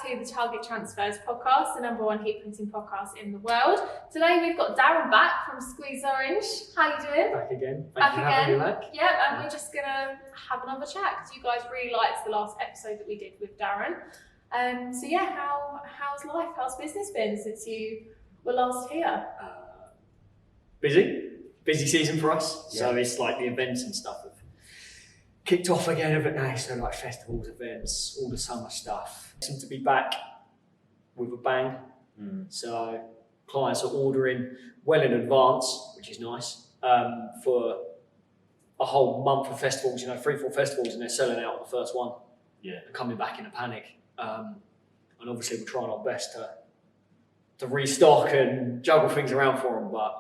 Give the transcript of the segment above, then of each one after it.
to the Target Transfers podcast, the #1 heat printing podcast in the world. Today we've got Darren back from Squeeze Orange. How you doing? Back again. Thank you for having me back. Yep, and we're just gonna have another chat because you guys really liked the last episode that we did with Darren. So yeah, how's life? How's business been since you were last here? Busy season for us. Yeah. So it's like the events and stuff have kicked off again a bit now. So like festivals, events, all the summer stuff. Seem to be back with a bang. So clients are ordering well in advance, which is nice, for a whole month of festivals, 3-4 festivals, and they're selling out the first one. Yeah. And coming back in a panic. And obviously we're trying our best to restock and juggle things around for them, but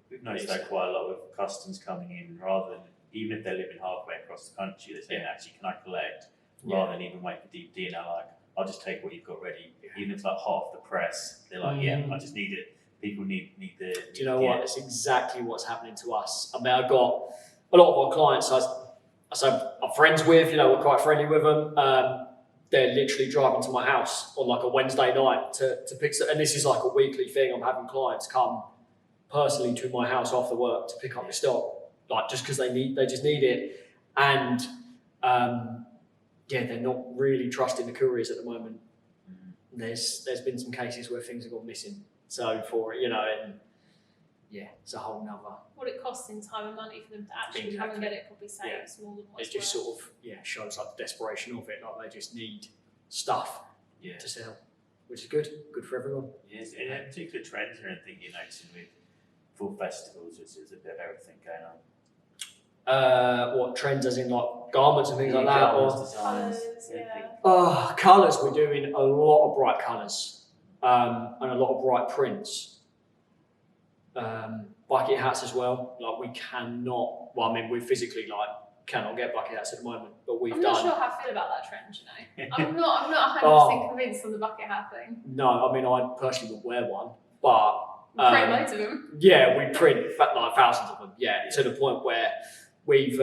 we've noticed that quite a lot with customs coming in, rather than, even if they're living halfway across the country, they're saying, actually, can I collect? Rather than even wait for DVD, and they're like, I'll just take what you've got ready. Even if it's like half the press, they're like, I just need it. People need the... Do you know what? It's exactly what's happening to us. I mean, I've got a lot of our clients I'm friends with, we're quite friendly with them. They're literally driving to my house on like a Wednesday night to pick, and this is like a weekly thing. I'm having clients come personally to my house after work to pick up the stock, like just because they just need it. And they're not really trusting the couriers at the moment. There's been some cases where things have gone missing. So for it, it's a whole nother. What it costs in time and money for them to actually come and get it probably saves more than what's it just sort of shows like the desperation of it. Like they just need stuff to sell, which is good for everyone. Yes, and any particular trends or anything you're noticing with full festivals? It's a bit of everything going on. What trends, as in like garments and things like that, or designs? Colours. We're doing a lot of bright colours and a lot of bright prints. Bucket hats as well. Like we cannot. Well, I mean, we physically cannot get bucket hats at the moment, but I'm not sure how I feel about that trend. I'm not 100% convinced on the bucket hat thing. No, I mean, I personally would wear one, but. Print loads of them. Yeah, we print like thousands of them. Yeah, to the point where we've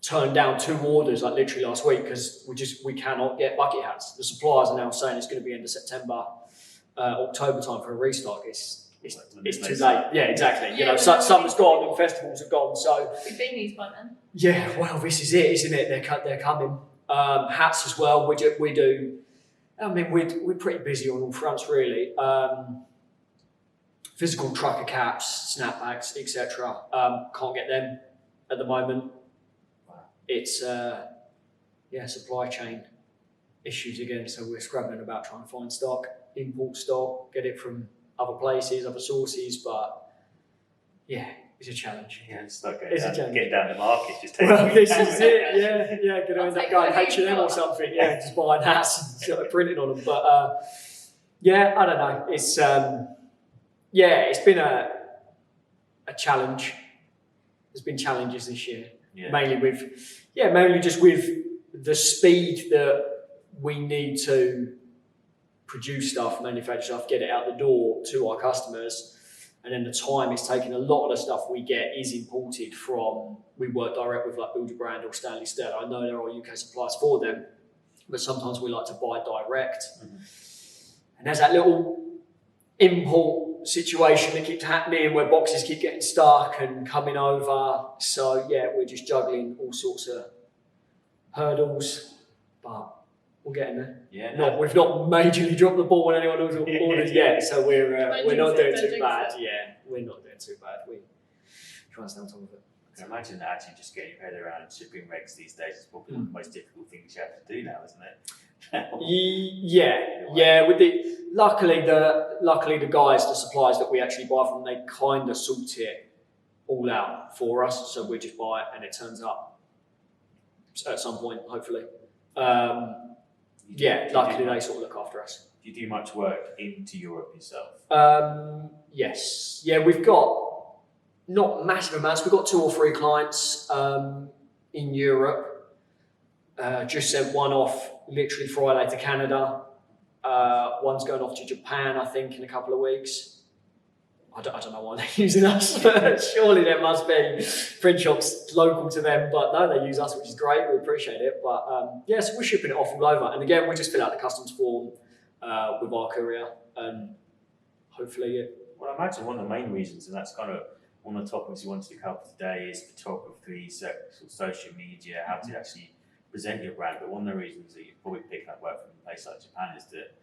turned down 2 orders like literally last week because we cannot get bucket hats. The suppliers are now saying it's going to be end of September, October time for a restock. It's too late. Yeah, exactly. Summer's gone and festivals are gone. So we've been these by then. Yeah, well, this is it, isn't it? They're coming. Hats as well. We do. I mean, we're pretty busy on all fronts, really. Physical trucker caps, snapbacks, etc. Can't get them at the moment. It's supply chain issues again. So we're scrabbling about trying to find stock, import stock, get it from other places, other sources. But it's a challenge. Yeah, it's not getting down the market. Just take this is it. Yeah. Gonna end up going H&M or something. Yeah, just buying hats and sort of printing on them. But I don't know. It's it's been a challenge. There's been challenges this year, mainly just with the speed that we need to produce stuff, manufacture stuff, get it out the door to our customers, and then the time it's taking. A lot of the stuff we get is imported from. We work direct with like Build Your Brand or Stanley Stella. I know there are UK suppliers for them, but sometimes we like to buy direct, and there's that little import situation that keeps happening where boxes keep getting stuck and coming over. So we're just juggling all sorts of hurdles, but we're getting there. We've not majorly dropped the ball on anyone who's orders yet, so we're not doing too bad. We're not doing too bad. We try and stay on top of it. I can imagine that actually just getting your head around shipping regs these days is probably one of the most difficult things you have to do now, isn't it? Luckily the guys, the suppliers that we actually buy from, they kind of sort it all out for us. So we just buy it and it turns up at some point, hopefully. Luckily they sort of look after us. Do you do much work into Europe yourself? Yes. Yeah, we've got not massive amounts. We've got 2 or 3 clients in Europe. Just sent one off literally Friday to Canada. One's going off to Japan, I think, in a couple of weeks. I don't know why they're using us, but surely there must be print shops local to them. But no, they use us, which is great. We appreciate it. But so we're shipping it off all over. And again, we just fill out the customs form with our courier, and hopefully Well, I imagine one of the main reasons, and that's kind of one of the topics we wanted to cover today, is photography, social media, how to actually present your brand. But one of the reasons that you probably pick up work from a place like Japan is that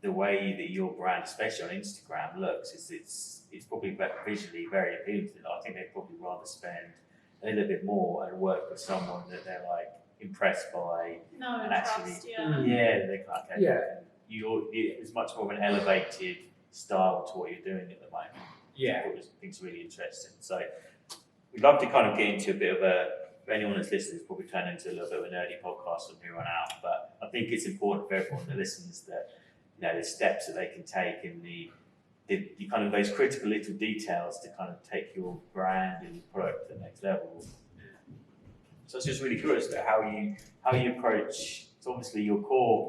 the way that your brand, especially on Instagram, looks is it's probably visually very appealing to them. I think they'd probably rather spend a little bit more and work with someone that they're like impressed by, and actually, they're like, okay, it's much more of an elevated style to what you're doing at the moment. Yeah, I think it's really interesting. So we'd love to kind of get into a bit of for anyone that's listening, it's probably turned into a little bit of a nerdy podcast from here on out. But I think it's important for everyone that listens that the steps that they can take and the kind of those critical little details to kind of take your brand and your product to the next level. So it's just really curious about how you approach. So obviously your core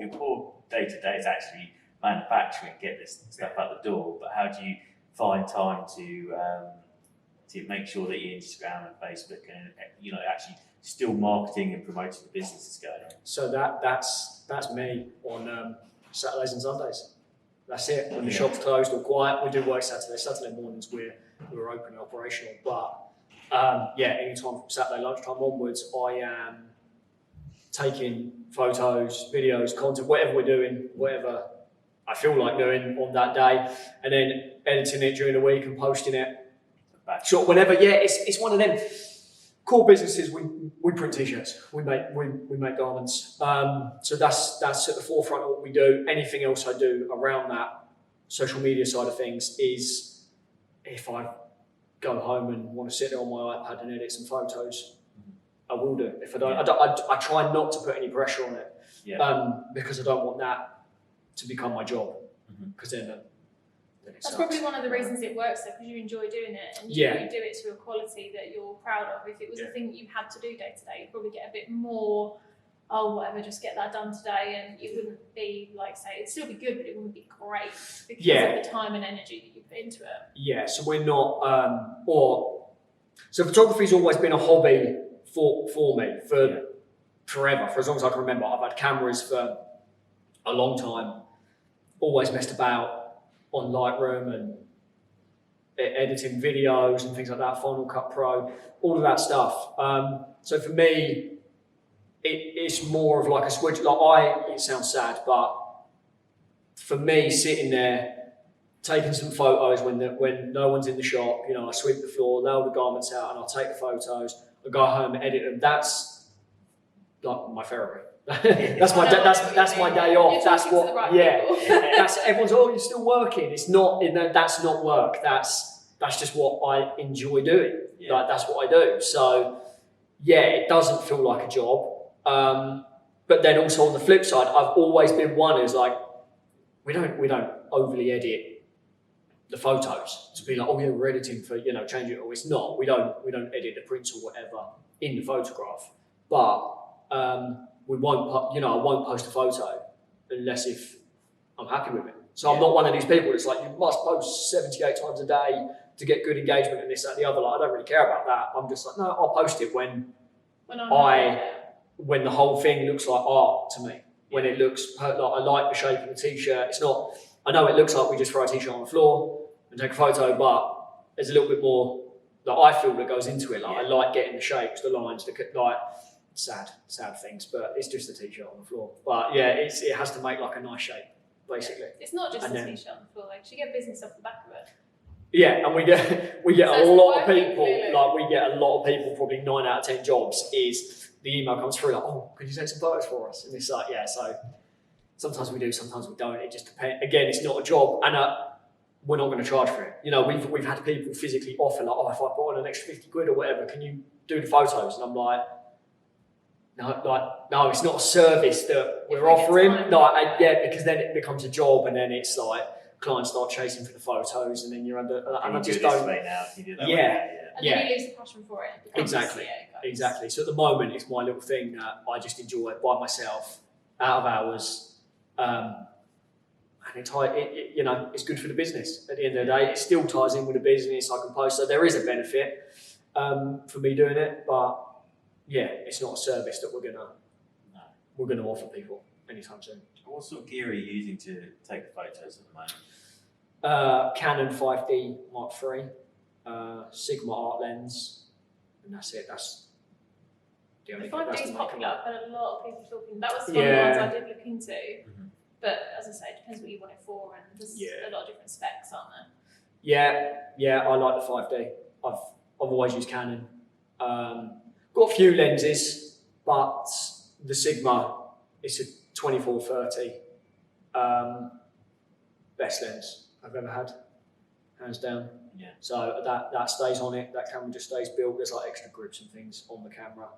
day to day is actually manufacturing, get this stuff out the door. But how do you find time to make sure that your Instagram and Facebook and actually still marketing and promoting the business is going on? So that's me on Saturdays and Sundays. That's it. When the shop's closed or quiet, we do work Saturday. Saturday mornings we're open and operational. But anytime from Saturday lunchtime onwards, I am taking photos, videos, content, whatever we're doing, whatever I feel like doing on that day, and then editing it during the week and posting it. Sure, whenever. Yeah, it's one of them core businesses. We print t-shirts. We make garments. So that's at the forefront of what we do. Anything else I do around that social media side of things is if I go home and want to sit there on my iPad and edit some photos, I will do. If I don't, I try not to put any pressure on it, because I don't want that to become my job. Because then that's sucks. Probably one of the reasons it works, though, because you enjoy doing it and you do it to a quality that you're proud of. If it was a thing that you had to do day to day, you'd probably get a bit more, just get that done today, and it wouldn't be like, say, it'd still be good, but it wouldn't be great because of the time and energy that you put into it. Yeah, so we're not, so photography's always been a hobby for me for forever, for as long as I can remember. I've had cameras for a long time, always messed about on Lightroom and editing videos and things like that, Final Cut Pro, all of that stuff. So for me, it's more of like a switch. It sounds sad, but for me, sitting there, taking some photos when no one's in the shop, I sweep the floor, nail the garments out, and I'll take the photos, I go home and edit them. That's like my therapy. that's my day off. That's what. That's everyone's. Oh, you're still working. It's not. That's not work. That's just what I enjoy doing. Like that's what I do. So it doesn't feel like a job. But then also on the flip side, I've always been one who's like, we don't overly edit the photos to be like, we're editing for change it. Or it's not. We don't edit the prints or whatever in the photograph, but. We won't, I won't post a photo unless if I'm happy with it. So I'm not one of these people that's like, you must post 78 times a day to get good engagement and this, that, and the other. Like, I don't really care about that. I'm just like, no, I'll post it when the whole thing looks like art to me. When it looks like I like the shape of the t-shirt. It's not. I know it looks like we just throw a t-shirt on the floor and take a photo, but there's a little bit more that I feel that goes into it. Like I like getting the shapes, the lines, sad things, but it's just a t-shirt on the floor. But it has to make like a nice shape, basically. It's not just a t-shirt on the floor. Like, you get business off the back of it. Yeah, and we get so a lot of people. Like we get a lot of people. Probably 9 out of 10 jobs is the email comes through like, could you take some photos for us? And it's like, So sometimes we do, sometimes we don't. It just depends. Again, it's not a job, and we're not going to charge for it. We've had people physically offer like, if I bought an extra 50 quid or whatever, can you do the photos? And I'm like. No, it's not a service that we're offering. Because then it becomes a job, and then it's like clients start chasing for the photos, and then you're under. And I just don't. Now, you do that and then you lose the passion for it. Exactly. So at the moment, it's my little thing that I just enjoy by myself, out of hours, and and it's good for the business. At the end of the day, it still ties in with the business. I can post, so there is a benefit for me doing it. But yeah, it's not a service that we're gonna offer people anytime soon. What sort of gear are you using to take the photos at the moment? Canon 5D Mark III, Sigma art lens, and that's it. That's the only The thing. 5D is popular. I've heard a lot of people talking. That was one of the ones I did look into. Mm-hmm. But as I say, it depends what you want it for, and there's a lot of different specs, aren't there? Yeah, I like the 5D. I've always used Canon. Got a few lenses, but the Sigma is a 24-30 best lens I've ever had, hands down. Yeah. So that stays on it. That camera just stays built. There's like extra grips and things on the camera,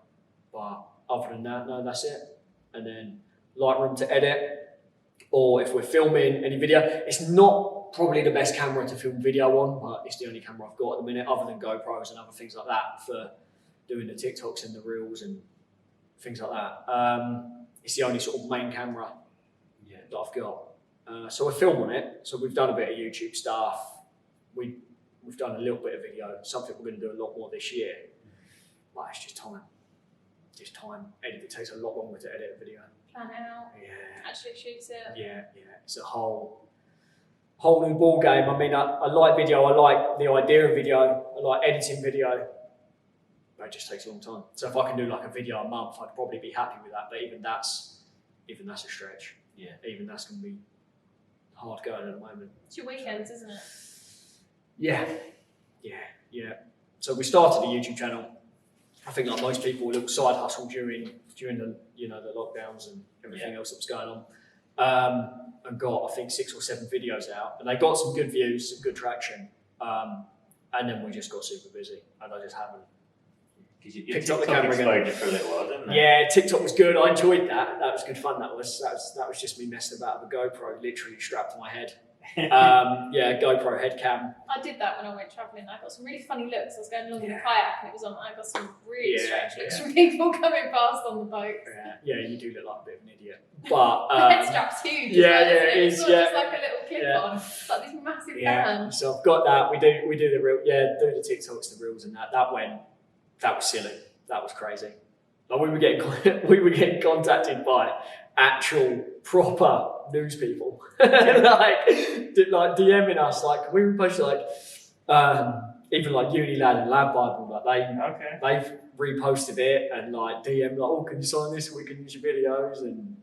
but other than that, no, that's it. And then Lightroom to edit, or if we're filming any video, it's not probably the best camera to film video on, but it's the only camera I've got at the minute, other than GoPros and other things like that for doing the TikToks and the Reels and things like that. It's the only sort of main camera that I've got. So we're filming it. So we've done a bit of YouTube stuff. We've done a little bit of video, something we're going to do a lot more this year. But it's just time. Just time. It takes a lot longer to edit a video. Plan it out. Yeah. Actually shoot it. Yeah. It's a whole new ball game. I mean, I like video. I like the idea of video. I like editing video. But it just takes a long time. So if I can do like a video a month, I'd probably be happy with that. But even that's a stretch. Yeah. Even that's going to be hard going at the moment. It's your weekends, isn't it? Yeah. So we started the YouTube channel. I think like most people, a little side hustle during the the lockdowns and everything else that was going on. And got I think 6 or 7 videos out, and they got some good views, some good traction. And then we just got super busy, and I just haven't picked up the camera again. For a little while, didn't it? Yeah, TikTok was good. I enjoyed that. That was good fun. That was just me messing about with a GoPro, literally strapped to my head. GoPro head cam. I did that when I went travelling. I got some really funny looks. I was going along in a kayak and it was on. I got some really strange looks from people coming past on the boat. Yeah, you do look like a bit of an idiot. But the head strap's huge. It is. It's not just like a little clip on. It's like this massive fan. So I've got that. We do the real. Do the TikToks, the reels, and that. That was silly. That was crazy. Like we were getting contacted by actual proper news people, like DMing us, like we reposted even like Unilad and Lab Bible, like they've reposted it and like DM like, oh, can you sign this so we can use your videos? And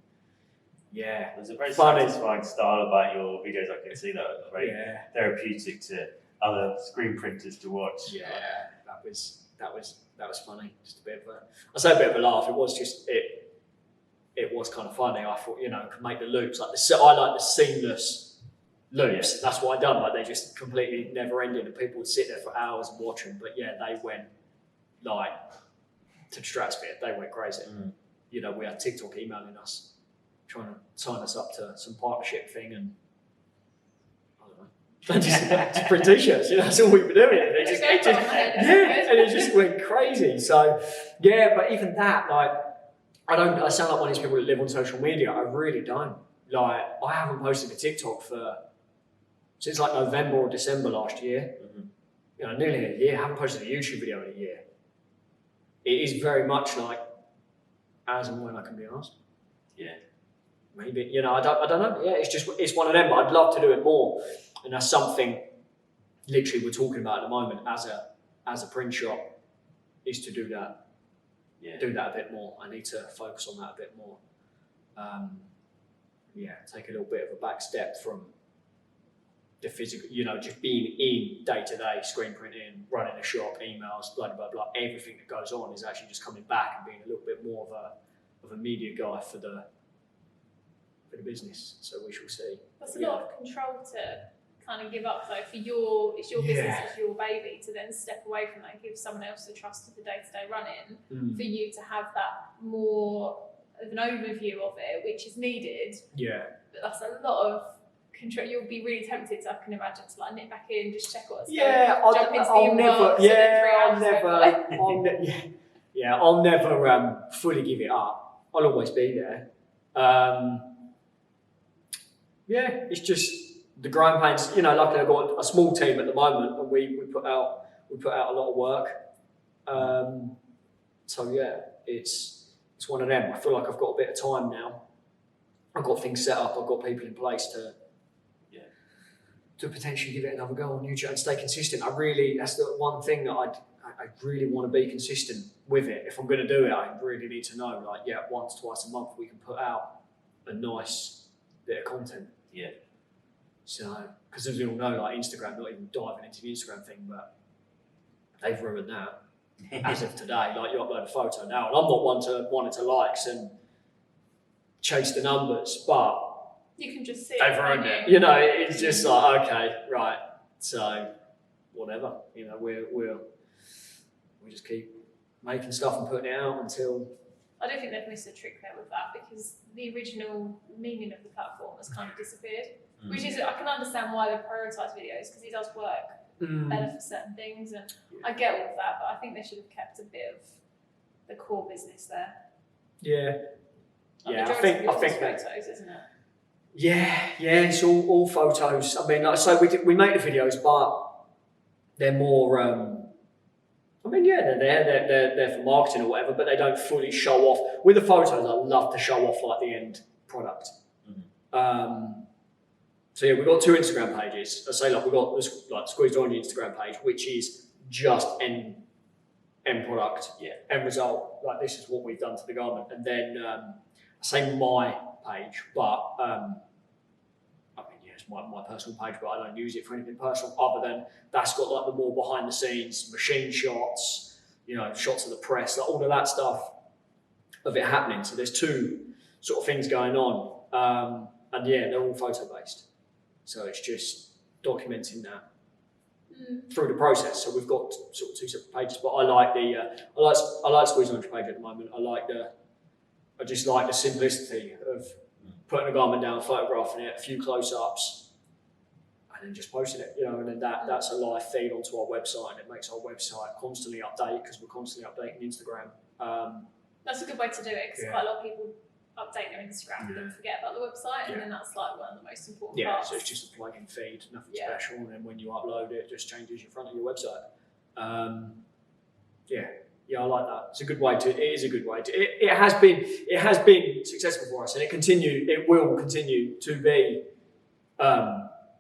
there's a very satisfying style about your videos. I can see that very therapeutic to other screen printers to watch. That was funny. Just a bit of a laugh. It was kind of funny. I thought, could make the loops like I like the seamless loops. Yeah. That's what I done. Like they just completely never ended, and people would sit there for hours and watch them. But they went like to the stratosphere. They went crazy. Mm. We had TikTok emailing us, trying to sign us up to some partnership thing, and I don't know. Just print t-shirts. That's all we were doing. And it just went crazy. So but even that, like. I sound like one of these people that live on social media. I really don't. Like, I haven't posted a TikTok since like November or December last year. Mm-hmm. Nearly a year. I haven't posted a YouTube video in a year. It is very much like as and when I can be asked. Yeah. Maybe, I don't know. Yeah, it's one of them. I'd love to do it more. And that's something literally we're talking about at the moment as a print shop, is to do that. Do that a bit more. I need to focus on that a bit more. Take a little bit of a back step from the physical, just being in day-to-day screen printing, running a shop, emails, blah, blah, blah. Everything that goes on is actually just coming back and being a little bit more of a media guy for the business. So we shall see. That's a lot of control to kind of give up though. It's your business, it's your baby, to then step away from that and give someone else the trust of the day-to-day running, for you to have that more of an overview of it, which is needed. But that's a lot of control. You'll be really tempted, I can imagine, to like nip back in, just check what's going on, jump into the inbox. I'll never fully give it up. I'll always be there. Yeah, it's just the growing pains. You know, luckily I've got a small team at the moment, and we put out a lot of work. So yeah, it's one of them. I feel like I've got a bit of time now. I've got things set up. I've got people in place to potentially give it another go on YouTube and stay consistent. That's the one thing that I really want to be consistent with it. If I'm going to do it, I really need to know, like, once, twice a month we can put out a nice bit of content. Yeah. So, because as we all know, like Instagram, not even diving into the Instagram thing, but they've ruined that as of today. Like, you upload a photo now, and I'm not wanting to likes and chase the numbers, but you can just see they've ruined it. You know, it's just like, okay, right. So, whatever. You know, we just keep making stuff and putting it out until. I don't think they've missed a trick there with that, because the original meaning of the platform has kind of disappeared. Which is, I can understand why they prioritise videos, because it does work better for certain things, and I get all of that, but I think they should have kept a bit of the core business there. Yeah. Like I think photos, isn't it? Yeah, it's all photos. I mean, like I say, we make the videos, but they're more. I mean, yeah, they're for marketing or whatever, but they don't fully show off. With the photos, I love to show off like the end product. So yeah, we've got 2 Instagram pages. I say, like, we've got this, like, Squeezed Orange Instagram page, which is just end product, end result. Like, this is what we've done to the garment, and then I say my page, but I mean, yeah, it's my personal page, but I don't use it for anything personal other than that's got like the more behind the scenes machine shots, you know, shots of the press, like all of that stuff of it happening. So there's 2 sort of things going on, and yeah, they're all photo based. So it's just documenting that through the process. So we've got sort of 2 separate pages, but I like I like Squeeze Orange page at the moment. I just like the simplicity of putting a garment down, photographing it, a few close-ups, and then just posting it, you know, and then that's a live feed onto our website, and it makes our website constantly update, because we're constantly updating Instagram. That's a good way to do it, because quite a lot of people update their Instagram and then forget about the website, and then that's like one of the most important parts. So it's just a plug-in feed, nothing special, and then when you upload it, it just changes your front of your website. I like that. It is a good way to. It has been successful for us, and it will continue to be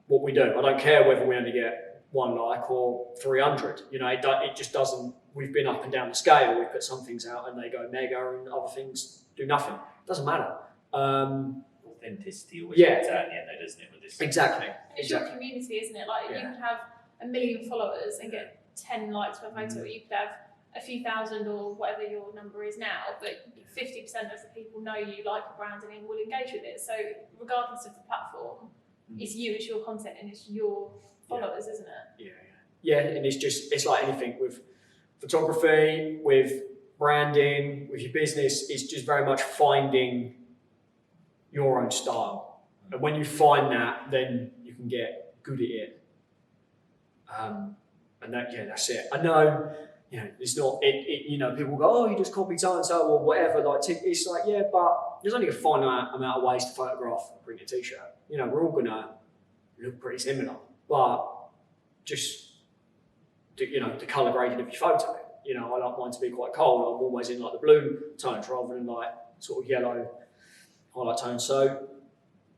what we do. I don't care whether we only get 1 like or 300. You know, it just doesn't. We've been up and down the scale. We put some things out and they go mega, and other things do nothing. It doesn't matter. Authenticity always comes out in the end, though, doesn't it? With this. Exactly. It's your community, isn't it? Like, you could have 1 million followers and get 10 likes per photo. You could have a few thousand or whatever your number is now, but 50% of the people know you, like your brand, and will engage with it. So regardless of the platform, it's you, it's your content, and it's your followers, isn't it? Yeah, and it's like anything with photography, with branding, with your business. It's just very much finding your own style, and when you find that, then you can get good at it. And that's it. I know. You know, it's not. You know, people go, "Oh, you just copied so and so or whatever." Like, it's like, yeah, but there's only a finite amount of ways to photograph a printed t-shirt. You know, we're all gonna look pretty similar, but just the colour grading of your photo. You know, I like mine to be quite cold. I'm always in like the blue tones rather than like sort of yellow highlight tones. So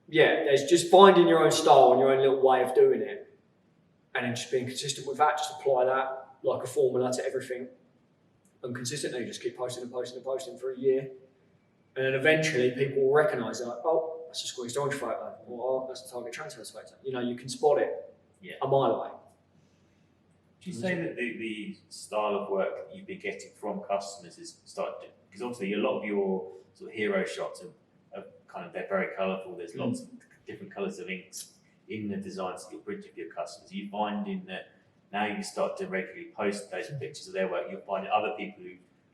yeah, there's just finding your own style and your own little way of doing it, and then just being consistent with that. Just apply that like a formula to everything, and consistently just keep posting for a year, and then eventually people will recognise that, oh, that's a Squeezed Orange photo, or oh, that's a Target Transfers photo. You know, you can spot it a mile away. Do you say that the style of work you've been getting from customers is starting, because obviously a lot of your sort of hero shots are kind of, they're very colourful, there's lots of different colours of inks in the designs that you're printing for your customers. Are you finding that now you start to regularly post those pictures of their work, you'll find other people who,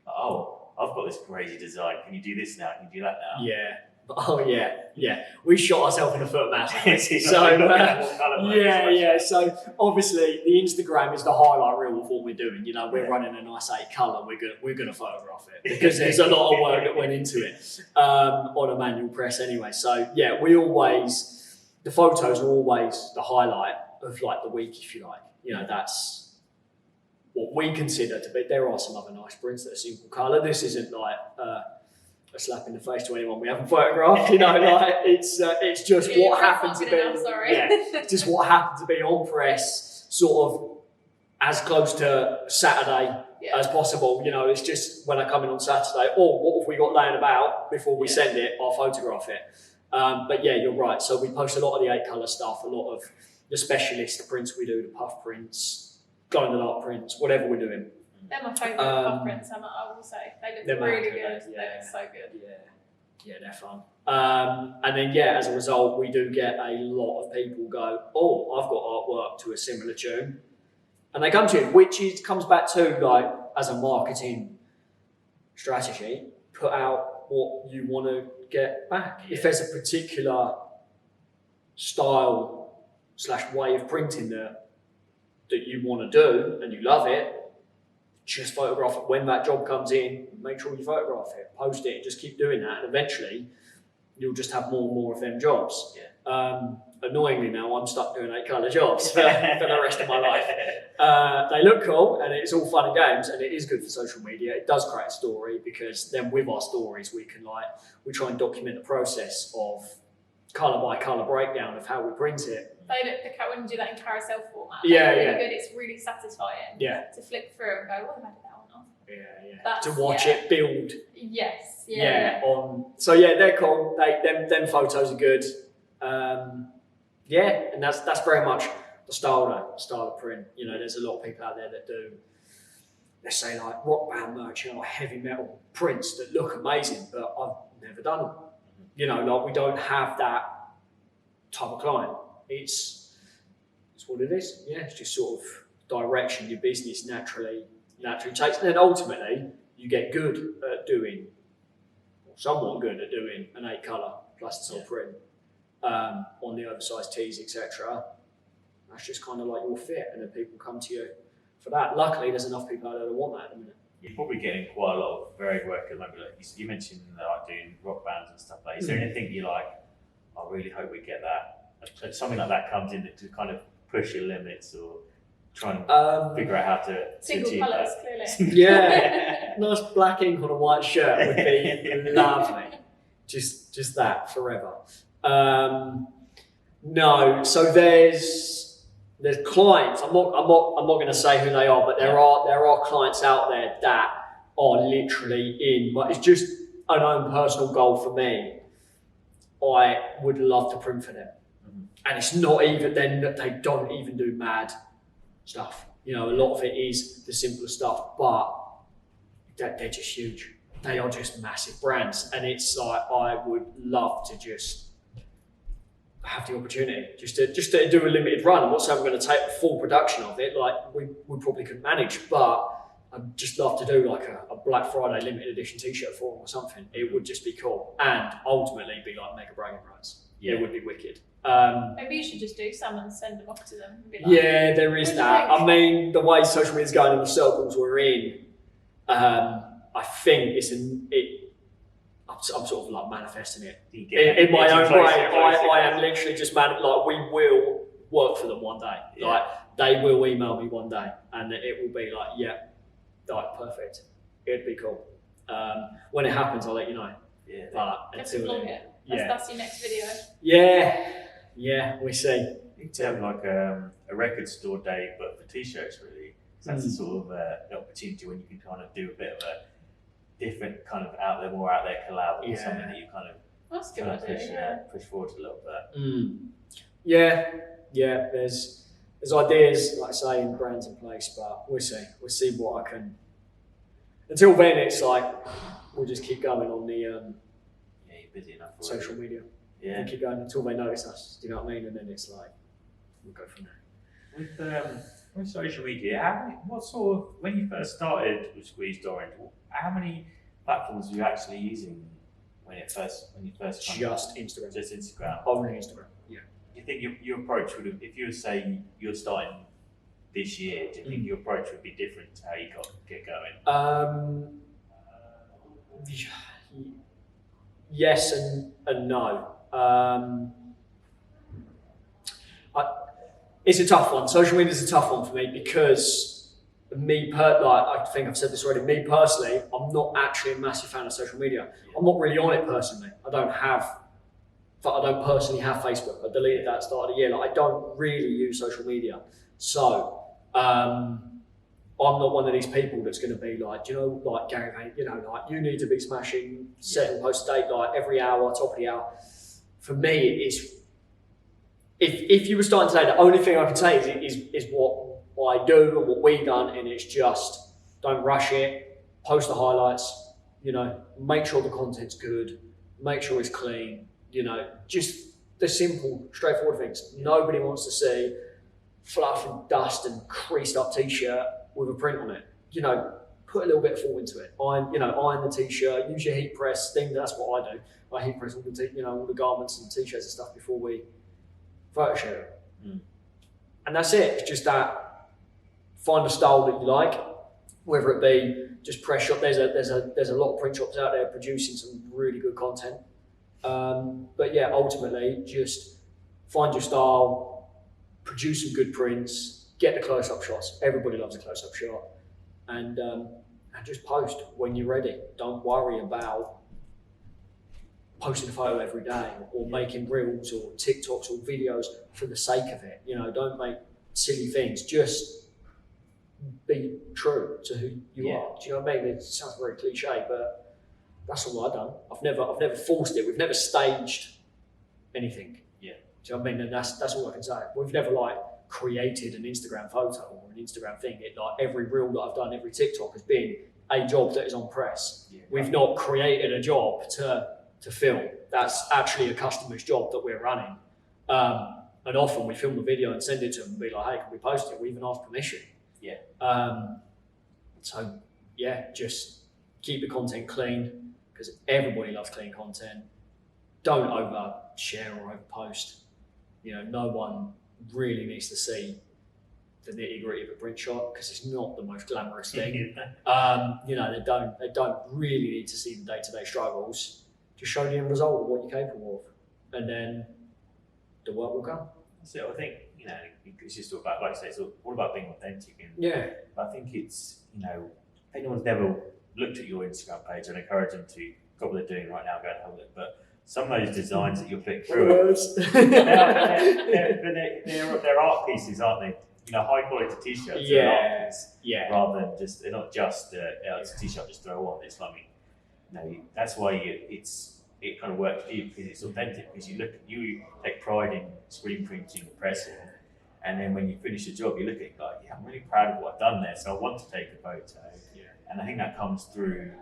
oh, I've got this crazy design, can you do this now, can you do that now? Yeah. Oh yeah. We shot ourselves in the foot massively. So So obviously the Instagram is the highlight reel of what we're doing. You know, we're running a nice 8 colour. We're gonna photograph it because there's a lot of work that went into it on a manual press anyway. So yeah, we always the photos are always the highlight of like the week, if you like. You know, that's what we consider to be. There are some other nice prints that are single colour. This isn't like a slap in the face to anyone we haven't photographed. You know, like it's just what happened to be. It's just what happened to be on press, sort of as close to Saturday as possible. You know, it's just when I come in on Saturday, what have we got laying about before we send it? I'll photograph it. But yeah, you're right. So we post a lot of the 8 colour stuff, a lot of the specialist prints we do, the puff prints, glow in the dark prints, whatever we're doing. They're my favourite puff prints, I will say. They look really good. They look so good. Yeah, they're fun. And then as a result, we do get a lot of people go, I've got artwork to a similar tune. And they come to you, which comes back to, like, as a marketing strategy, put out what you want to get back. If there's a particular style / way of printing that you want to do and you love it, just photograph it. When that job comes in, make sure you photograph it, post it, and just keep doing that. And eventually, you'll just have more and more of them jobs. Annoyingly now, I'm stuck doing 8 colour jobs for the rest of my life. They look cool, and it's all fun and games, and it is good for social media. It does create a story, because then with our stories, we try and document the process of colour by colour breakdown of how we print it. They look the when you do that in carousel format. Yeah, really good. It's really satisfying. Yeah. To flip through and go, what have I did that one off? To watch it build. Yes. So they're cool. Them photos are good. And that's very much the style of print. You know, there's a lot of people out there that do, let's say, like rock band merch, you know, like heavy metal prints that look amazing, but I've never done them. You know, like we don't have that type of client. It's what it is. Yeah, it's just sort of direction your business naturally takes. And then ultimately, you get good at doing, or somewhat good at doing, an 8 colour plastisol print on the oversized tees, etc. That's just kind of like your fit, and then people come to you for that. Luckily, there's enough people out there that want that at the minute. You're probably getting quite a lot of varied work at the moment. Like you mentioned like doing rock bands and stuff like that. Is there anything you like, I really hope we get that? Something like that comes in to kind of push your limits or try and figure out how to single achieve colours, that. Clearly. Nice black ink on a white shirt would be lovely. Just that forever. No, so there's clients. I'm not going to say who they are, but there are clients out there that are literally in. But it's just an own personal goal for me. I would love to print for them, and it's not even then that they don't even do mad stuff. You know, a lot of it is the simpler stuff, but they're just huge. They are just massive brands, and it's like I would love to just have the opportunity just to do a limited run. I'm not saying we're going to take full production of it, like we probably couldn't manage, but I'd just love to do like a Black Friday limited edition t-shirt for them or something. It would just be cool, and ultimately be like mega bragging rights. It would be wicked. Maybe you should just do some and send them off to them and be like, there is that. I mean, the way social media is going and the circles we're in, I think I'm sort of like manifesting it in my own way. I am literally just like we will work for them one day. Yeah. Like they will email me one day, and it will be like perfect. It'd be cool. When it happens, I'll let you know. Yeah. But until then, that's your next video. Yeah, we see. You could have like a record store day, but for t-shirts, really. So that's a sort of opportunity when you can kind of do a bit of a different kind of more out there collab or something that you kind of that's good idea, push forward a little bit. Yeah. There's ideas, like I say, in brands in place, but we'll see what I can. Until then, it's like we'll just keep going on the you're busy enough social media. Yeah, we'll keep going until they notice us. Do you know what I mean? And then it's like we'll go from there. With social media, what sort of, when you first started with Squeezed Orange, how many platforms were you actually using when you first just Instagram. Just Instagram. Only Instagram. Yeah. Do you think your approach would have, if you were say you're starting this year, do you think your approach would be different to how you get going? Yes and no. it's a tough one. Social media is a tough one for me because I think I've said this already. Me personally, I'm not actually a massive fan of social media. I'm not really on it personally. I don't personally have Facebook. I deleted that at the start of the year. Like, I don't really use social media. So I'm not one of these people that's going to be like, you know, like Gary Vaynerchuk, you know, like you need to be smashing 7 posts a day, like every hour, top of the hour. For me, it's if you were starting today, the only thing I can say is what I do and what we've done, and it's just don't rush it, post the highlights, you know, make sure the content's good, make sure it's clean, you know, just the simple, straightforward things. Nobody wants to see fluff and dust and creased up t-shirt with a print on it. You know, put a little bit of thought into it. Iron the t-shirt, use your heat press thing. That's what I do. I heat press all the garments and t-shirts and stuff before we photo shoot it. And that's it. It's just that, find a style that you like, whether it be just press shop. There's a lot of print shops out there producing some really good content. But yeah, ultimately, just find your style, produce some good prints, get the close-up shots. Everybody loves a close-up shot, and just post when you're ready. Don't worry about posting a photo every day or making reels or TikToks or videos for the sake of it. You know, don't make silly things. Just be true to who you are. Do you know what I mean? It sounds very cliche, but that's all I've done. I've never forced it. We've never staged anything. Yeah. Do you know what I mean? And that's all I can say. We've never created an Instagram photo or an Instagram thing. Every reel that I've done, every TikTok has been a job that is on press. Yeah, We've not created a job to film. That's actually a customer's job that we're running. And often we film the video and send it to them and be like, hey, can we post it? We even ask permission. Yeah. So yeah, just keep the content clean because everybody loves clean content. Don't overshare or overpost. You know, no one really needs to see the nitty gritty of a print shot because it's not the most glamorous thing. You know, they don't really need to see the day-to-day struggles. Just show the end result of what you're capable of, and then the work will come. So I think, you know, it's just all about, like I say, it's all about being authentic. And I think it's, you know, if anyone's never looked at your Instagram page, I'd encourage them to, God, what they're doing right now, go and have a look. But some of those designs that you're flicking through, they're art pieces, aren't they? You know, high quality t-shirts. Rather than just, they're not just it's a t-shirt just throw on. It's like, you know, that's why it kind of works for you because it's authentic. Because you take pride in screen printing and pressing, and then when you finish the job, you look at it like, yeah, I'm really proud of what I've done there. So I want to take a photo, and I think that comes through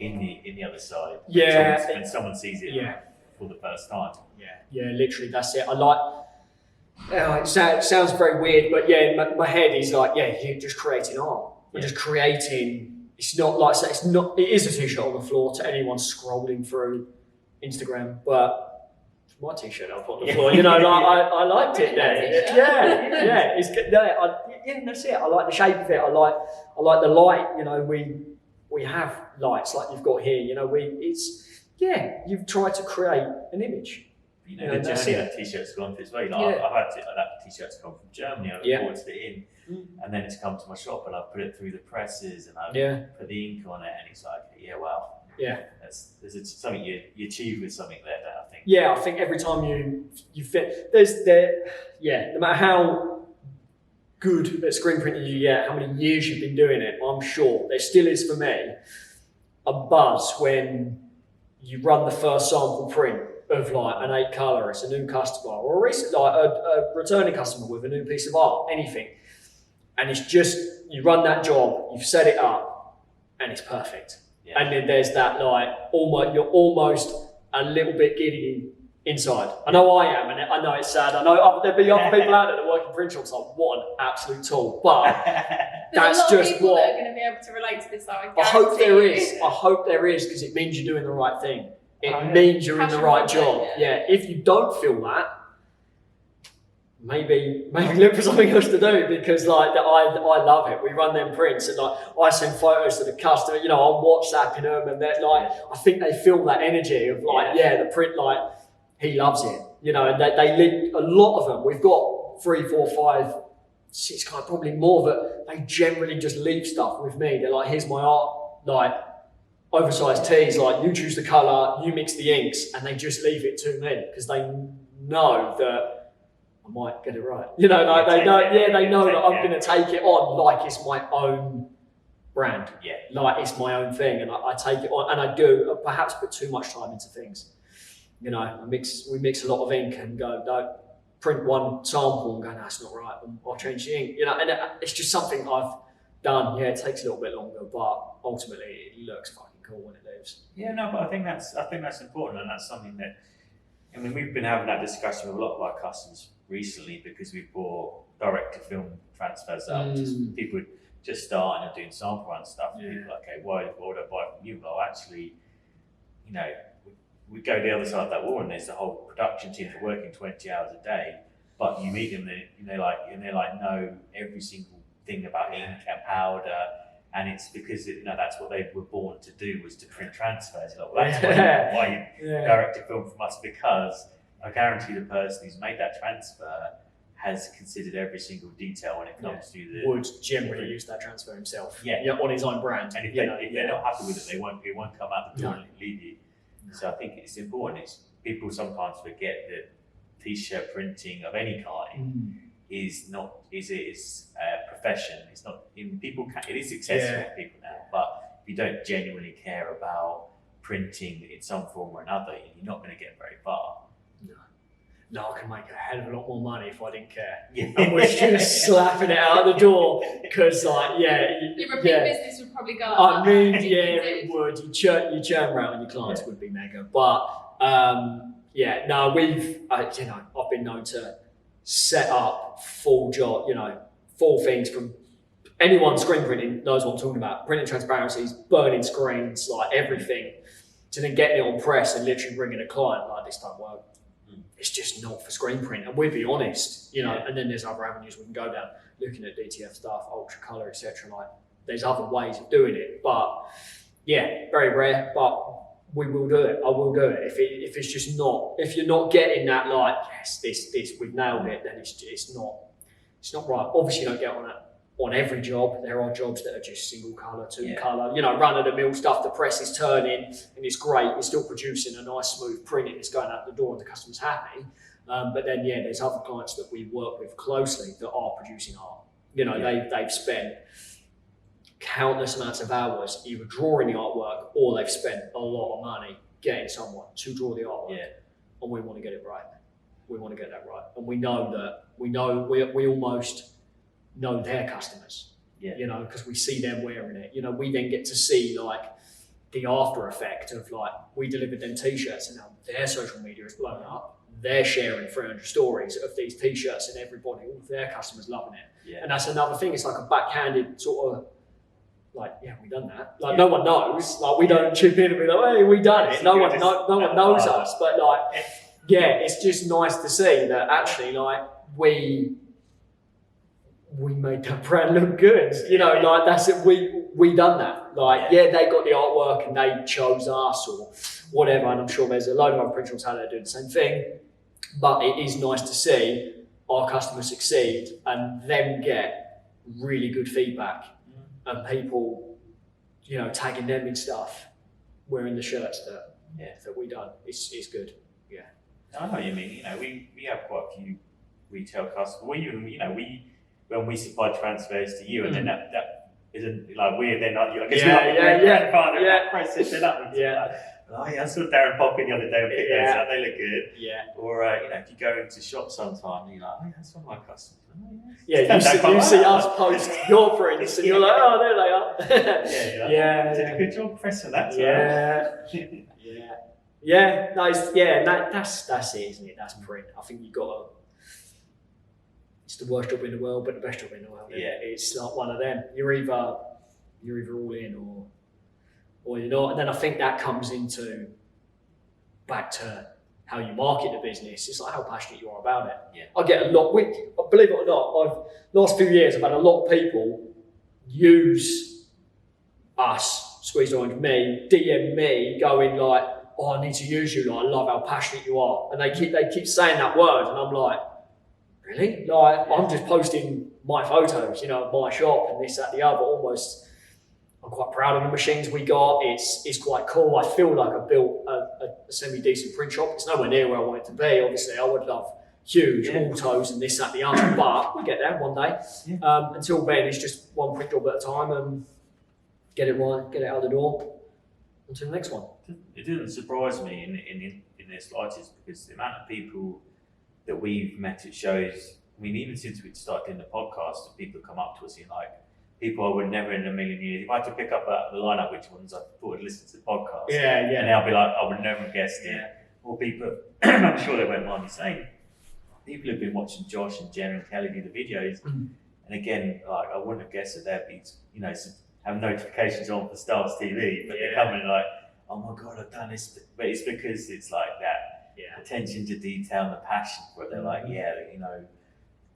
in the other side. When someone sees it for the first time. Yeah, literally, that's it. I like. It sounds very weird, but yeah, my head is like, you're just creating art. We're just creating. It's not like it is a t-shirt on the floor to anyone scrolling through Instagram, but it's my t-shirt up on the floor. You know, I liked it there. It's good. That's it. I like the shape of it. I like the light. You know, we have lights like you've got here. You know, you've tried to create an image. You know, the journey that t-shirt's gone through as well. You know, I've had that t-shirt's come from Germany. I've ordered it in, and then it's come to my shop, and I've put it through the presses, and I've put the ink on it, and it's like, there's something you achieve with something there. I think. Yeah, I think every time you fit, no matter how good at screen printing you get, how many years you've been doing it, I'm sure there still is for me a buzz when you run the first sample print of like an 8 colour, it's a new customer, or a returning customer with a new piece of art, anything. And it's just, you run that job, you've set it up, and it's perfect. Yeah. And then there's that you're almost a little bit giddy inside. I know I am, and I know it's sad. I know there'll be other people out there that work in print shops like, what an absolute tool. But that's just what. That are going to be able to relate to this. I hope there is. I hope there is, because it means you're doing the right thing. It means you're in the right job. If you don't feel that, maybe look for something else to do, because I love it. We run them prints, and I send photos to the customer. You know, I'm WhatsApping them, and they're I think they feel that energy of the print. He loves it. You know, and they a lot of them. We've got 3, 4, 5, 6 clients, probably more, that they generally just leave stuff with me. They're like, here's my art, like oversized tees, like you choose the colour, you mix the inks, and they just leave it to me because they know that I might get it right. You know, like they know that I'm going to take it on like it's my own brand. Yeah. Like it's my own thing, and I take it on, and I do perhaps put too much time into things. You know, we mix a lot of ink and go, no, print one sample and go, no, that's not right, and I'll change the ink. You know, and it's just something I've done. Yeah, it takes a little bit longer, but ultimately it looks fucking cool when it leaves. Yeah, no, but I think that's important, and that's something that, I mean, we've been having that discussion with a lot of our customers recently because we've brought direct to film transfers out. Just people just starting and doing sample run stuff. And people are like, okay, why would I buy from you? Well, actually, you know, we go the other side of that wall, and there's the whole production team that are working 20 hours a day. But you meet them, and they're like know every single thing about ink and powder. And it's because that's what they were born to do, was to print transfers. Like, well, that's why you direct a film from us, because I guarantee the person who's made that transfer has considered every single detail when it comes to the. Would generally use that transfer himself. On his own brand. And if they're not happy with it, it won't come out the door and leave you. So I think it's important. People sometimes forget that t-shirt printing of any kind is a profession. It's not in people. It is successful for people now, but if you don't genuinely care about printing in some form or another, you're not going to get very far. No, I can make a hell of a lot more money if I didn't care. Yeah. And we're just slapping it out the door because, like, your repeat business would probably go up. I mean, it would. Your churn rate on your clients would be mega, but I've been known to set up full job, full things from anyone screen printing knows what I'm talking about. Printing transparencies, burning screens, like everything, to then getting it on press and literally bringing a client like, this don't work. It's just not for screen print, and we'll be honest, and then there's other avenues we can go down, looking at DTF stuff, ultra color, etc. Like there's other ways of doing it, but very rare, but we will do it. I will do it. If it's just not, if you're not getting that, like, yes, this we've nailed it, then it's not right. Obviously you don't get on every job. There are jobs that are just single colour, two colour, run of the mill stuff, the press is turning and it's great, you're still producing a nice smooth print and it's going out the door and the customer's happy. But then there's other clients that we work with closely that are producing art. They've spent countless amounts of hours either drawing the artwork, or they've spent a lot of money getting someone to draw the artwork. And we want to get it right. We want to get that right. And we almost know their customers, because we see them wearing it. We then get to see like the after effect of like, we delivered them t-shirts and now their social media is blown up. They're sharing 300 stories of these t-shirts and everybody, all of their customers loving it. And that's another thing. It's like a backhanded sort of like, we done that. Like no one knows. Like we don't chip in and be like, hey, we done it. No one knows us. But like, it's just nice to see that actually like we made that brand look good, like that's it. We done that. Like, they got the artwork and they chose us or whatever. And I'm sure there's a load of other printers out there doing the same thing. But it is nice to see our customers succeed and them get really good feedback and people, tagging them in stuff, wearing the shirts that we done. It's good. I know what you mean. We have quite a few retail customers. When we supply transfers to you, and then that isn't like weird. They're not. I guess you're not the brand partner. That process set up. I saw Darren pop in the other day and pick those up. They look good. Or if you go into shops sometime, you're like, that's one of my customers. You see us post your prints, and you're like, oh, there they are. Did a good job pressing that. Nice. That's it, isn't it? That's print. I think you got to. It's the worst job in the world, but the best job in the world. It's not one of them. You're either all in or you're not. And then I think that comes into back to how you market the business. It's like how passionate you are about it. I get a lot. Believe it or not, last few years I've had a lot of people use us, Squeezed Orange, me, DM me, going like, I need to use you. Like, I love how passionate you are, and they keep saying that word, and I'm like, really? Like, I'm just posting my photos, you know, of my shop and this, that, the other. Almost, I'm quite proud of the machines we got. It's quite cool. I feel like I built a semi-decent print shop. It's nowhere near where I want it to be. Obviously, I would love huge autos and this, that, the other, but we'll get there one day. Yeah. Until then, it's just one print job at a time and get it right, get it out the door. Until the next one. It didn't surprise me in their slightest, because the amount of people that we've met at shows, I mean, even since we started doing the podcast, people come up to us and like, people I would never in a million years, if I had to pick up the lineup which ones I thought I'd listen to the podcast, and they'll be like, I would never have guessed it. Or people, I'm sure they won't mind me saying, people have been watching Josh and Jen and Kelly do the videos, and again, like, I wouldn't have guessed that they'd be, you know, have notifications on for Stars TV, but they're coming like, oh my God, I've done this. But it's because it's like that attention to detail and the passion for it. They're like, you know,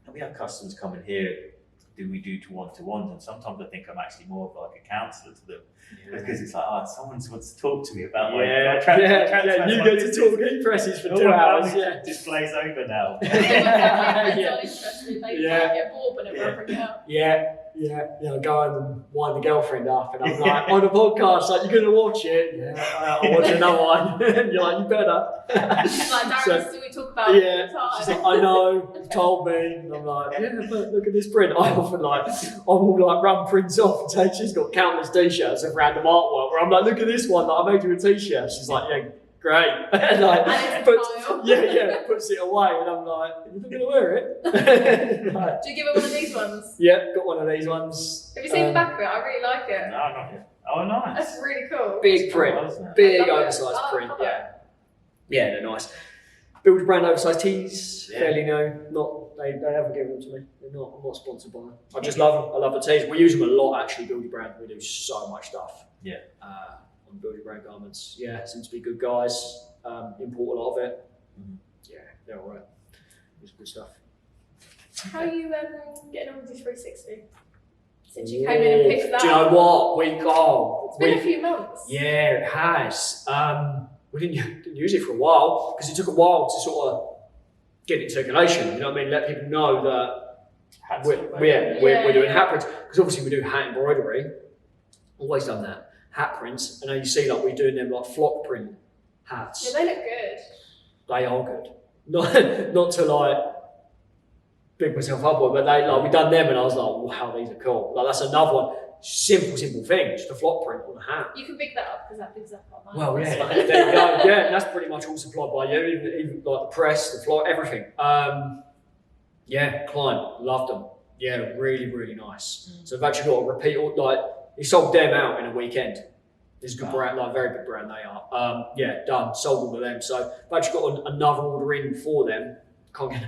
and we have customers coming here, do we do to one-to-ones? And sometimes I think I'm actually more of like a counsellor to them, because it's like, oh, someone wants to talk to me about my you get to talk heat presses for 2 hours. Display's over now. They get bored when it won't bring it up. Yeah, go home and wind the girlfriend up, and I'm like, on a podcast, like, you're gonna watch it? Yeah, I'll watch another one. You're like, you better. She's like, Darren, do we talk about it all the time? She's like, I know, you've told me. And I'm like, but look at this print. I often like, I will like run prints off and take, she's got countless t-shirts of random artwork where I'm like, look at this one that I made you a t-shirt. She's like, yeah, great. And like, puts it away, and I'm like, you're not gonna wear it? Like, do you give her one of these ones? Yeah, got one of these ones. Have you seen the back of it? I really like it. No, not yet. Oh, nice. That's really cool. Big print, big oversized print. Yeah, they're nice. Build a brand oversized tees, fairly new. Not they haven't given them to me. They're not. I'm not sponsored by them. I just love them. I love the tees. We use them a lot actually. Build your brand. We do so much stuff. On Build Your Brand garments. Yeah, seem to be good guys. Import a lot of it. Yeah, they're alright. It's good stuff. How are you getting on with this 360? Since you came in and picked that up. Do you know what? It's been a few months. Yeah, it has. We didn't use it for a while because it took a while to sort of get in circulation. You know what I mean? Let people know that we're doing hat prints, because obviously we do hat embroidery. Always done that. Hat prints, and now you see like we're doing them like flock print hats. Yeah, they look good. They are good. Not to like big myself up with, but they like we done them, and I was like, wow, these are cool. Like that's another one. Simple thing, just a flock print on a hat. You can pick that up because that picks up on mine. Well, there you go. Yeah, and that's pretty much all supplied by you, even like the press, the flock, everything. Client loved them. Yeah, really, really nice. So I've actually got a repeat, like, he sold them out in a weekend. It's a good brand, like very big brand they are. Done, sold all of them. So I've actually got another order in for them. Can't get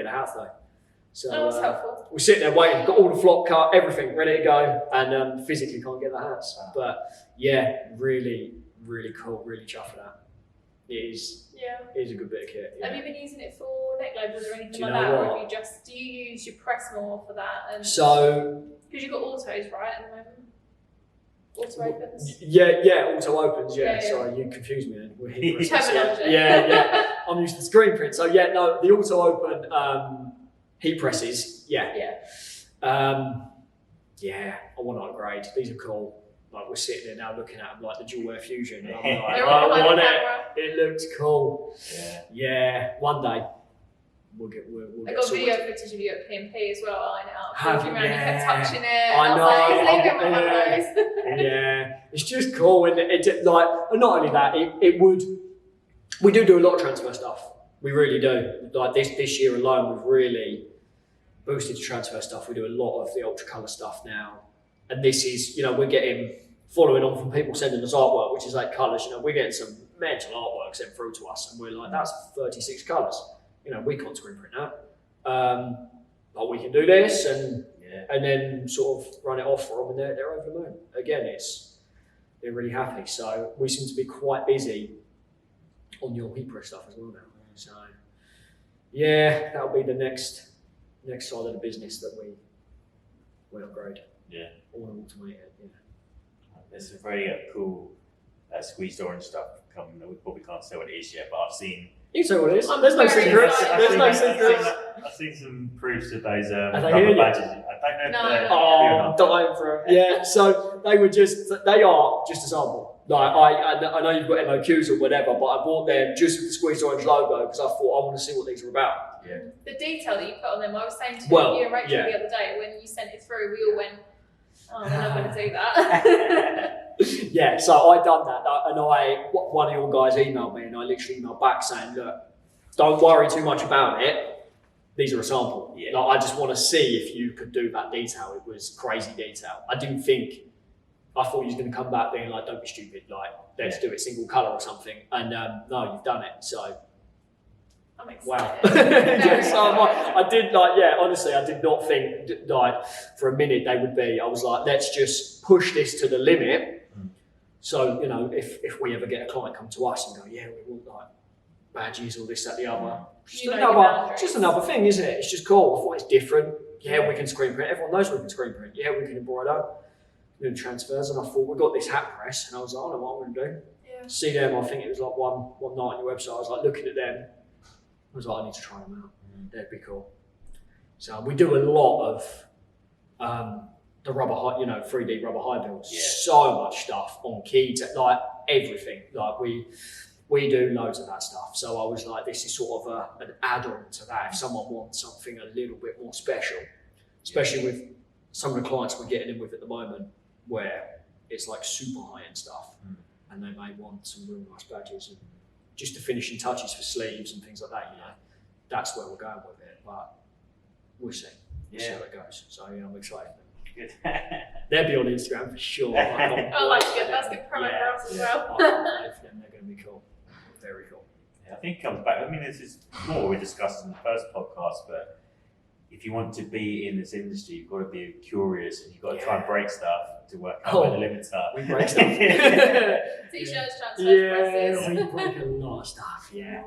a hat though. So that's helpful. We're sitting there waiting, got all the flock cut, everything ready to go, and physically can't get the hats. But yeah, really, really cool, really chuffed for that. It is a good bit of kit. Yeah. Have you been using it for neck labels or anything like that? Or have you do you use your press more for that? And so, because you've got autos, right, at the moment? Auto opens? Yeah, auto opens, Sorry, you confused me then. Terminology. Yeah. I'm used to screen print. So the auto open heat presses, I want to upgrade. These are cool. Like we're sitting there now looking at them like the Dual Air Fusion. And I'm like, I want it. It looks cool. Yeah. One day we'll get I got video footage of you at PMP as well, eyeing it up. Have you kept touching it. I know. Yeah. It's just cool, and it like, and not only that, we do a lot of transfer stuff. We really do. Like this year alone, we've really boosted the transfer stuff. We do a lot of the ultra colour stuff now. And this is, we're getting, following on from people sending us artwork, which is like colours, we're getting some mental artwork sent through to us, and we're like, that's 36 colours. We can't screen print that. But we can do this, and then sort of run it off for them, and they're over the moon. Again, they're really happy. So we seem to be quite busy on your heat press stuff as well now. So that'll be the next side of the business that we upgrade. All automated. There's some very cool squeezed orange stuff we probably can't say what it is yet, but I've seen. You say what it is. I'm There's no very secrets. excited. There's no secrets. I've seen some proofs of those they rubber hear you? badges. I don't know if they're Oh, I'm dying for it. Yeah, so they are just a sample. Like I know you've got MOQs or whatever, but I bought them just with the Squeezed Orange logo because I thought I want to see what these are about. Yeah. The detail that you put on them, I was saying to you and Rachel the other day when you sent it through, we all went, "Oh, we're not going to do that." Yeah, so I done that, and one of your guys emailed me, and I literally emailed back saying, "Look, don't worry too much about it. These are a sample. Yeah. Like, I just want to see if you could do that detail. It was crazy detail. I thought you was going to come back being like, don't be stupid, like, let's do it single colour or something. And no, you've done it, so. I'm excited. Wow. Yeah, so I did honestly, I did not think like for a minute they would be. I was like, let's just push this to the limit. So, if we ever get a client come to us and go, yeah, we want like badges or this, that, the other. Just another thing, isn't it? It's just cool. I thought it's different. Yeah, we can screen print. Everyone knows we can screen print. Yeah, we can embroider. Doing transfers, and I thought we got this hat press, and I was like, I don't know what I'm going to do. Yeah. See them. I think it was like one night on your website. I was like looking at them. I was like, I need to try them out. That'd be cool. So we do a lot of the rubber, 3D rubber high builds. Yeah. So much stuff on key, like everything. Like we do loads of that stuff. So I was like, this is sort of an add-on to that. If someone wants something a little bit more special, especially with some of the clients we're getting in with at the moment, where it's like super high-end stuff, and they may want some real nice badges and just the finishing touches for sleeves and things like that. That's where we're going with it. But we'll see. We'll see how it goes. So I'm excited. Good. They'll be on Instagram for sure. Oh, that's good. That's good promo for us as well. I love them. They're going to be cool. Very cool. Yeah, I think it comes back. I mean, this is more we discussed in the first podcast, but if you want to be in this industry, you've got to be curious and you've got to try and break stuff to work out where the limits are. We break stuff. T-shirts, transfers, presses. We break a lot of stuff. Yeah.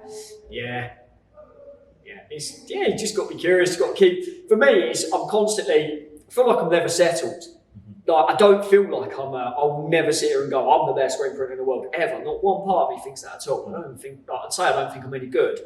You just got to be curious. Got to keep. For me, I feel like I'm never settled. Like I don't feel like I'll never sit here and go, I'm the best screen printer in the world ever. Not one part of me thinks that at all. I don't think I'm any good.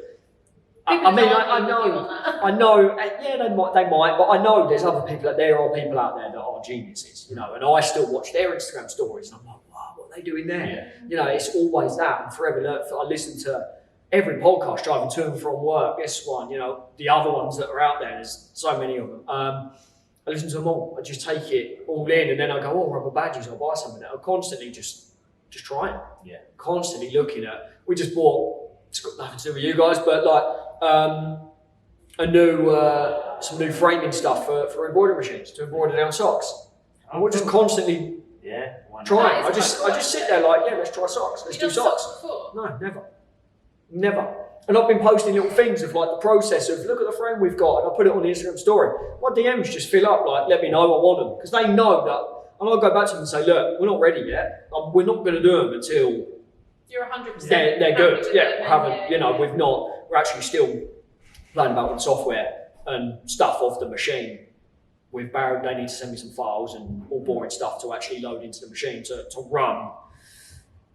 I know. Yeah, they might, but I know there's other people. There are people out there that are geniuses, and I still watch their Instagram stories, and I'm like, wow, what are they doing there? Yeah. It's always that, and forever. I listen to every podcast driving to and from work. This one, the other ones that are out there. There's so many of them. I listen to them all. I just take it all in, and then I go, oh, rubber badges. I'll buy some of that. I'm constantly just trying. Yeah. Constantly looking at. We just bought. It's got nothing to do with you guys, but like some new framing stuff for embroidery machines to embroider down socks. And we're just constantly trying. I just sit there like, let's try socks. Let's do socks. No, never. And I've been posting little things of like the process of look at the frame we've got, and I put it on the Instagram story. My DMs just fill up like, let me know I want them, because they know that. And I'll go back to them and say, look, we're not ready yet. We're not going to do them until you're 100%. They're good. We're actually still playing about with software and stuff off the machine. With Barry, they need to send me some files and all boring stuff to actually load into the machine to run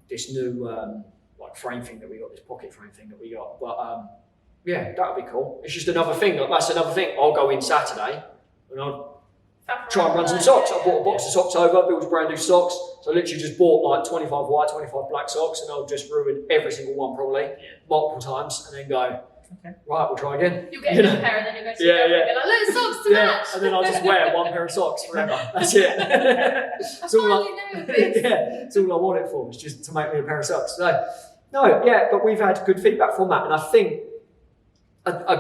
this new frame thing that we got, this pocket frame thing that we got. But that would be cool. It's just another thing. That's another thing. I'll go in Saturday and I'll try and run some socks. I bought a box of socks over, built brand new socks. So I literally just bought like 25 white, 25 black socks, and I'll just ruin every single one probably multiple times, and then go, right, we'll try again. You'll get a new pair, and then you'll go to your girlfriend and be like, look, socks to match. And then I'll just wear one pair of socks forever. That's it. That's all that's all I want it for, is just to make me a pair of socks. But we've had good feedback from that, and I think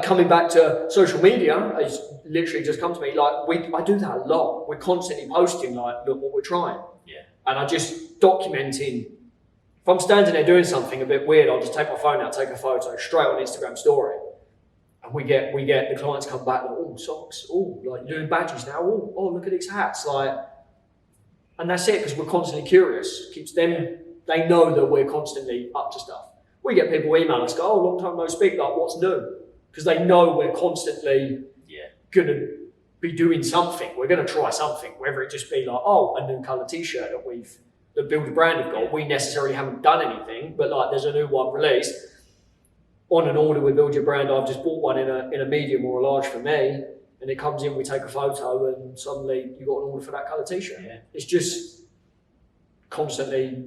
coming back to social media, it's literally just come to me, like I do that a lot. We're constantly posting like, look what we're trying. Yeah. And I just documenting. If I'm standing there doing something a bit weird, I'll just take my phone out, take a photo straight on Instagram story. And we get the clients come back like, oh, socks, oh, like you're doing badges now, oh, look at these hats. And that's it, because we're constantly curious. Keeps them, they know that we're constantly up to stuff. We get people email us, go, long time no speak, like what's new? Because they know we're constantly going to be doing something. We're going to try something, whether it just be like, a new colour t-shirt that we've that Build a Brand have got. We necessarily haven't done anything, but like there's a new one released on an order with Build Your Brand. I've just bought one in a medium or a large for me, and it comes in, we take a photo, and suddenly you got an order for that colour t-shirt. Yeah. It's just constantly,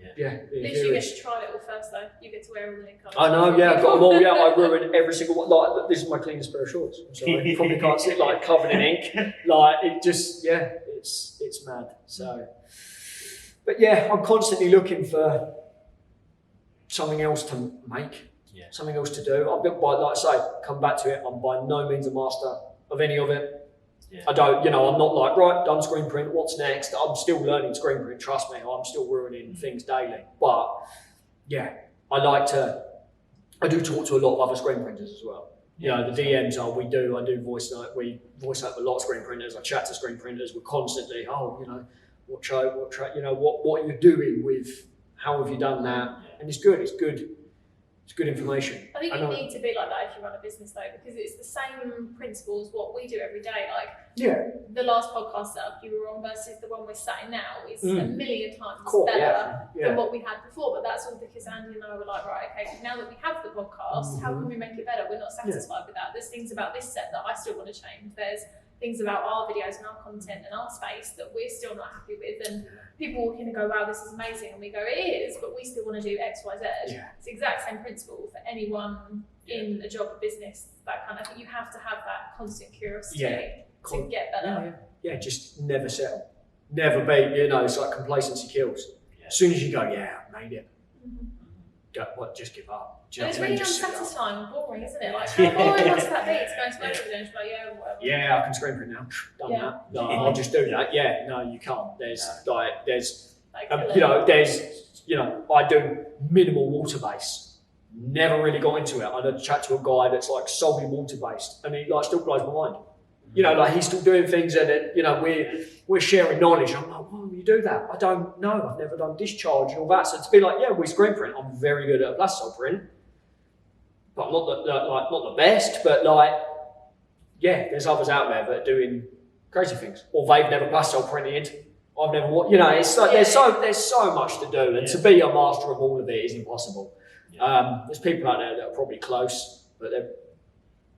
At least you get to try it all first though. You get to wear all the new colours. I know, yeah, I've got them all. Yeah, I ruin every single one. Like this is my cleanest pair of shorts. I'm sorry, you probably can't see it, like covered in ink. Like it just, it's mad. So, but yeah, I'm constantly looking for something else to make, something else to do. I've been like I say, come back to it. I'm by no means a master of any of it. I don't, I'm not like, right, done screen print, what's next? I'm still learning screen print, trust me, I'm still ruining things daily. But yeah, I do talk to a lot of other screen printers as well. The DMs are, I do voice note, we voice note a lot of screen printers, I chat to screen printers, we're constantly, what track, what are you doing with, how have you done that? And it's good information. I think you need to be like that if you run a business though, because it's the same principles what we do every day. Like the last podcast setup you were on versus the one we're sat in now is a million times better than what we had before. But that's all because Andy and I were like, right, okay, now that we have the podcast, how can we make it better? We're not satisfied with that. There's things about this set that I still want to change. There's things about our videos and our content and our space that we're still not happy with, and people walk in and go, wow, this is amazing, and we go, it is, but we still want to do X, Y, Z. It's the exact same principle for anyone in a job or business, that kind of thing. You have to have that constant curiosity to get better. Just never settle, never be, it's like complacency kills. As soon as you go, I made it, just give up. And it's really unsatisfying and boring, isn't it? Like, how boring must that be? It's going to work and just like, whatever. Yeah, I can screen print now. Done that. No, I'll just do that. Yeah, no, you can't. There's I do minimal water base. Never really got into it. I had a chat to a guy that's like solely water based, and he still blows my mind. He's still doing things, and we're sharing knowledge. I'm like, why do you do that? I don't know. I've never done discharge and all that. So to be like, we screen print. I'm very good at a plasticine print, but I'm not the best. But there's others out there that are doing crazy things, or they've never plasticine printed. I've never, it's like there's so much to do, and to be a master of all of it is impossible. There's people out there that are probably close, but they're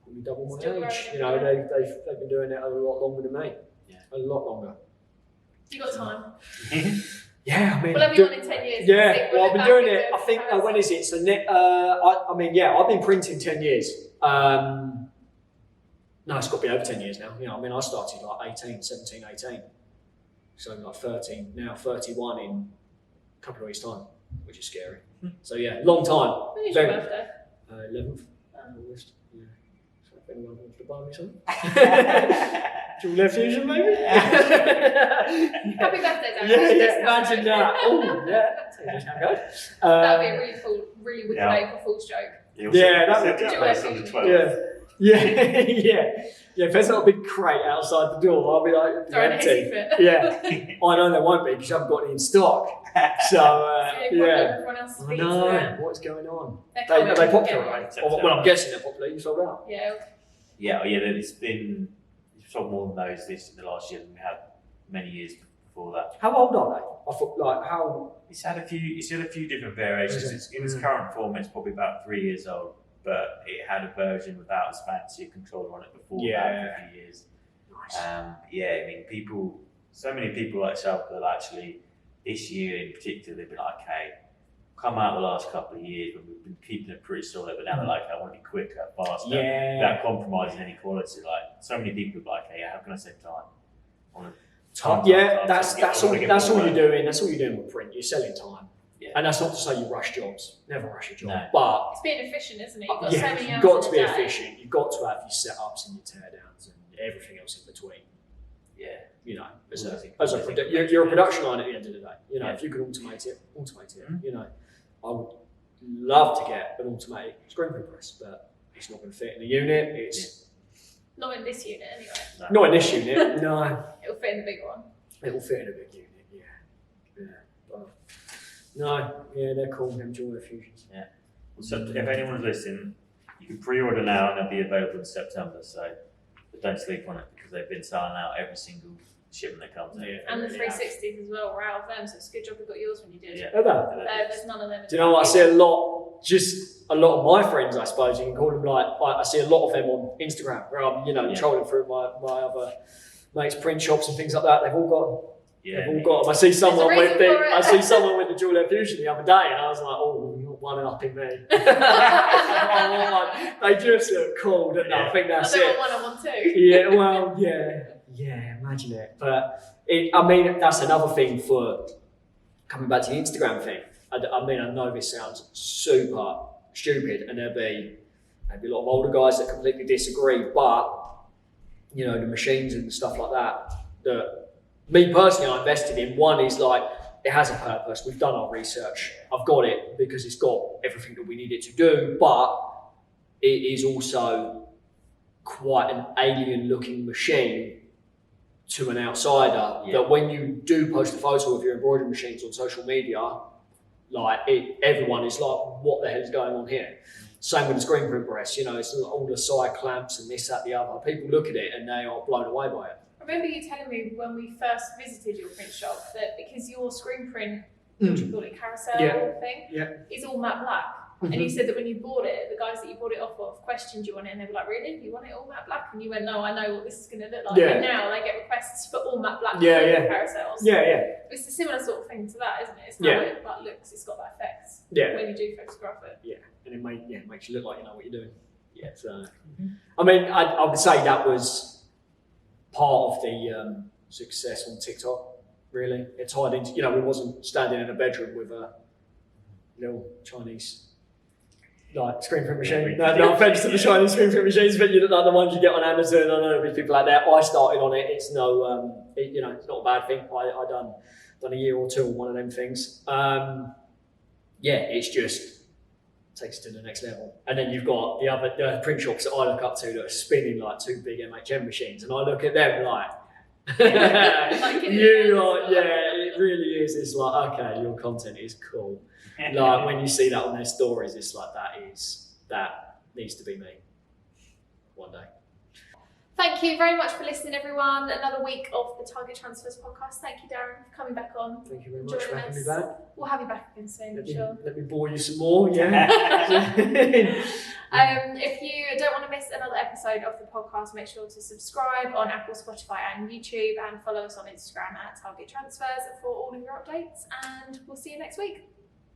probably double my age. They've been doing it a lot longer than me. A lot longer. You got time? I mean, we'll have you on in 10 years. I've been doing it. I think when is it? So I've been printing 10 years. No, it's got to be over 10 years now. I started like 17, 18. So like 13 now, 31 in a couple of weeks' time, which is scary. So long time. When is your birthday? 11th August. So if anyone wants to buy me something. Do you left fusion maybe? Happy birthday, Darren. Imagine that. Oh, That would be a really wicked April Fool's joke. That would be on the if there's not a big crate outside the door, I'll be like, empty. I know there won't be because you haven't got any in stock. So, everyone else I know. What's going on? Are they popular, right? Well, I'm guessing they're popular. You sold out. It's been sold more than those in the last year than we had many years before that. How old are they? I thought, how? It's had a few different variations. In its current form, it's probably about 3 years old. But it had a version without as fancy a controller on it before that for a few years. Nice. So many people like yourself that actually, this year in particular, they've been like, okay, come out the last couple of years when we've been keeping it pretty solid, but now they're like, I want to be quicker, faster, without compromising any quality. Like, so many people are like, hey, how can I save time? That's all you're doing. That's all you're doing with print. You're selling time. And that's not to say you rush jobs. Never rush a job. But it's being efficient, isn't it? You've got so many you've got to be efficient. You've got to have your setups and your teardowns and everything else in between. You're a production line at the end of the day. If you can automate it. I would love to get an automated screen print press, but it's not going to fit in a unit. It's not in this unit anyway. Not in this unit. No. It'll fit in the big one. It'll fit in a big unit. They're cool. Enjoy the fusions. So if anyone's listening, you can pre-order now and they'll be available in September. So but don't sleep on it because they've been selling out every single shipment that comes in. And the 360s as well, we're out of them, so it's a good job we got yours when you did. Yeah. There's none of them. Do you know what I see a lot? Just a lot of my friends, I suppose you can call them, like I see a lot of them on Instagram, where I'm trolling through my other mates' print shops and things like that. They've all got. They've all got them. I see someone with the dual air fusion the other day, and I was like, "Oh, you're one up in me." They just look cool, don't they? I think that's it. I don't want one too. Yeah, well, yeah. Imagine it. But I mean, that's another thing for coming back to the Instagram thing. I mean, I know this sounds super stupid, and there'll be maybe a lot of older guys that completely disagree, but you know, the machines and stuff like that me personally I invested in. One is like, it has a purpose. We've done our research. I've got it because it's got everything that we need it to do, but it is also quite an alien looking machine to an outsider, that when you do post a photo of your embroidery machines on social media, like everyone is like, what the hell is going on here? Same with the screen print press, you know, it's all the side clamps and this, that, the other. People look at it and they are blown away by it. I remember you telling me when we first visited your print shop that because your screen print, what do you call it, carousel thing, is all matte black. And you said that when you bought it, the guys that you bought it off of questioned you on it, and they were like, "Really? You want it all matte black?" And you went, "No, I know what this is going to look like." And now they get requests for all matte black carousels. It's a similar sort of thing to that, isn't it? It's how it like, looks. It's got that effect when you do photograph it. Yeah, and it makes you look like you know what you're doing. Yeah. So, I mean, I would say that was part of the success on TikTok. Really, it tied into, you know, we wasn't standing in a bedroom with a little Chinese like screen print machine. No offense to the Chinese screen print machines, but you know, like the ones you get on Amazon. I know there's people like that. I started on it. It's no, you know, it's not a bad thing. I done a year or two on one of them things. It's just takes it to the next level. And then you've got the print shops that I look up to that are spinning like two big MHM machines, and I look at them like. It really is. It's like, okay, your content is cool. Like when you see that on their stories, it's like that needs to be me one day. Thank you very much for listening, everyone. Another week of the Target Transfers podcast. Thank you, Darren, for coming back on. Thank you very much for having me back. We'll have you back again soon, I'm sure. Let me bore you some more, yeah. If you don't want to miss another episode of the podcast, make sure to subscribe on Apple, Spotify and YouTube, and follow us on Instagram at Target Transfers for all of your updates, and we'll see you next week.